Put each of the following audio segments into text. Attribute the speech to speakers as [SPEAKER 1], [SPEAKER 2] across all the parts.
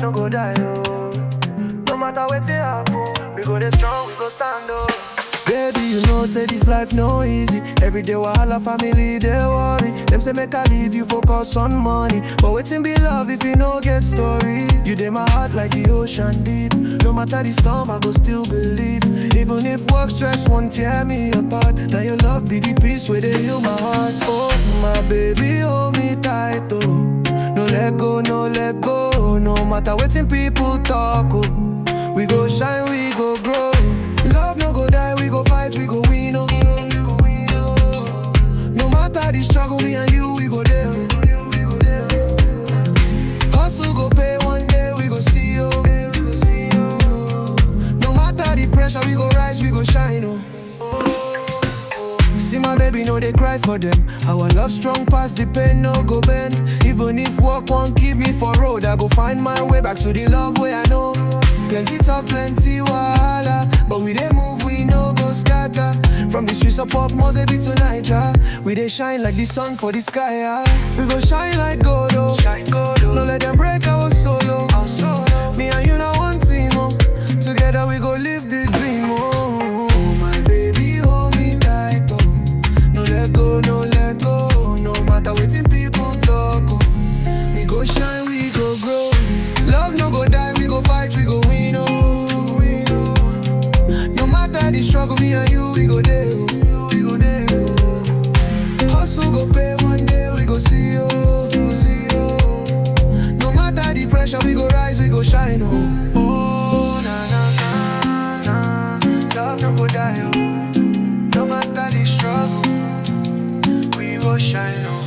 [SPEAKER 1] no go die, oh. No matter what happen, we go dey strong, we go stand up. Baby, you know, say this life no easy. Every day wahala, family, they worry. Them say make I leave you, focus on money. But waiting be love if you no get story. You dey my heart like the ocean deep. No matter the storm, I go still believe. Even if work stress won't tear me apart. Now your love be the peace where they heal my heart. Oh, my baby, hold me tight, oh. No let go, no let go. No matter waiting people talk, oh. We go shine, we go grow. Love no go die, we go fight, we go win, oh. No matter the struggle, me and you, we go there. Hustle go pay one day, we go see, oh. No matter the pressure, we go rise, we go shine, oh. See my baby, no they cry for them. Our love strong past the pain, no go bend. Even if work won't keep me for road, I go find my way back to the love where I know. Plenty talk, plenty wahala, but we dey move, we no go scatter. From the streets of Pop Mozambique to Niger, we dey shine like the sun for the sky, yeah. We go shine like gold, oh. No let them break our solo. Me and you now one team, oh. Together we go live the dream, oh. Oh my baby, hold me tight, oh. No let go, no let go. No matter what people talk, oh. We go shine, we go grow. Love no go die, we go fight, we go win, oh. No matter the struggle, me and you, we go there, oh. Hustle go pay one day, we go see, oh. No matter the pressure, we go rise, we go shine, oh. Oh, na na na na. Love no go die, oh. No matter the struggle, we go shine, oh.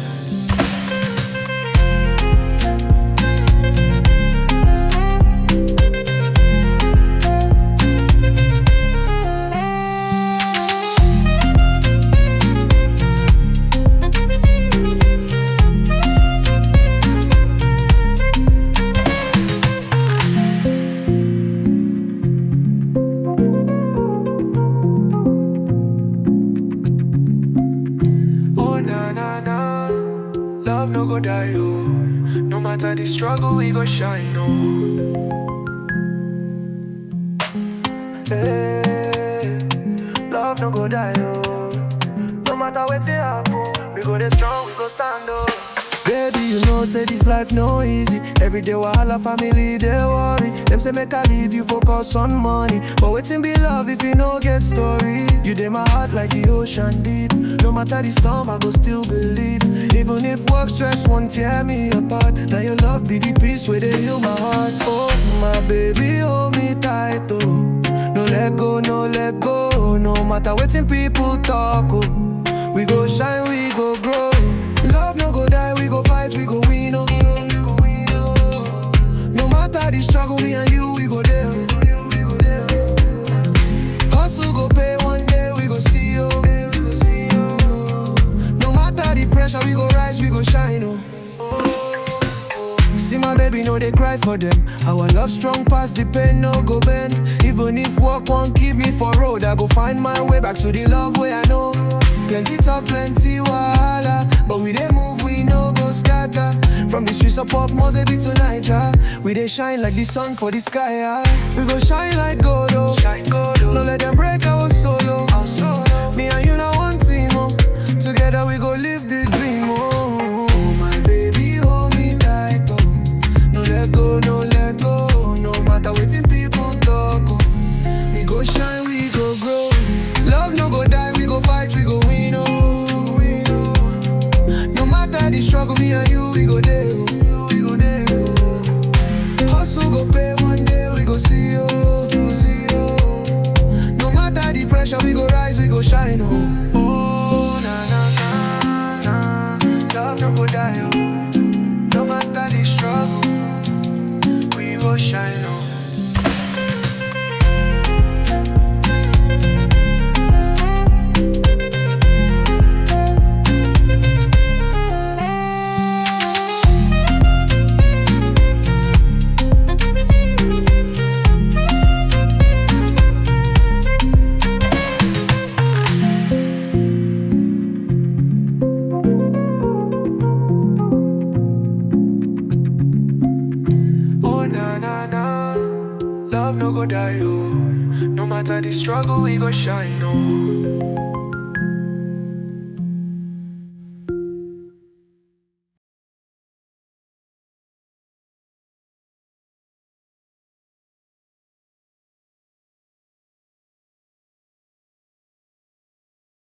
[SPEAKER 1] Love no go die, oh. No matter the struggle, we go shine, oh. Hey, love no go die, oh. No matter what happen, we go dey strong, we go stand up. Baby, you know, say this life no easy. Every day wahala, family, they worry. Them say make I leave you, focus on money. But waiting be love if you no get story. You dey my heart like the ocean deep. No matter the storm, I go still believe. Even if work stress won't tear me apart. Now your love be the peace where they heal my heart. Oh, my baby, hold me tight, oh. No let go, no let go. No matter waiting people talk, oh. We go shine, we go grow. Love no go die, we go fight, we go win, oh. No matter the struggle, me and you, we go there. Hustle go pay one day, we go see, oh. No matter the pressure, we go rise, we go shine, oh. See my baby, no they cry for them. Our love strong past the pain, no go bend. Even if work won't keep me for road, I go find my way back to the love where I know. Plenty talk, plenty wahala, but we dey move, we no go scatter. From the streets of Pop Mozambique to Niger, we dey shine like the sun for the sky, yeah. We go shine like gold, oh. No let them break our solo. Me and you now one team, oh. Together we go live the dream, oh. Oh my baby, hold me tight, oh. No let go, no let go. No matter what people talk, oh. We go shine, we go grow. Love no go die, we go fight, we go win, oh. No matter the struggle, me and you, we go there, oh. Hustle go pay one day, we go see, oh. No matter the pressure, we go rise, we go shine, oh. Oh, na na na na. Love no go die, oh. No matter the struggle, we go shine, oh. Na na love no go die, oh. No matter the struggle, we go shine, oh.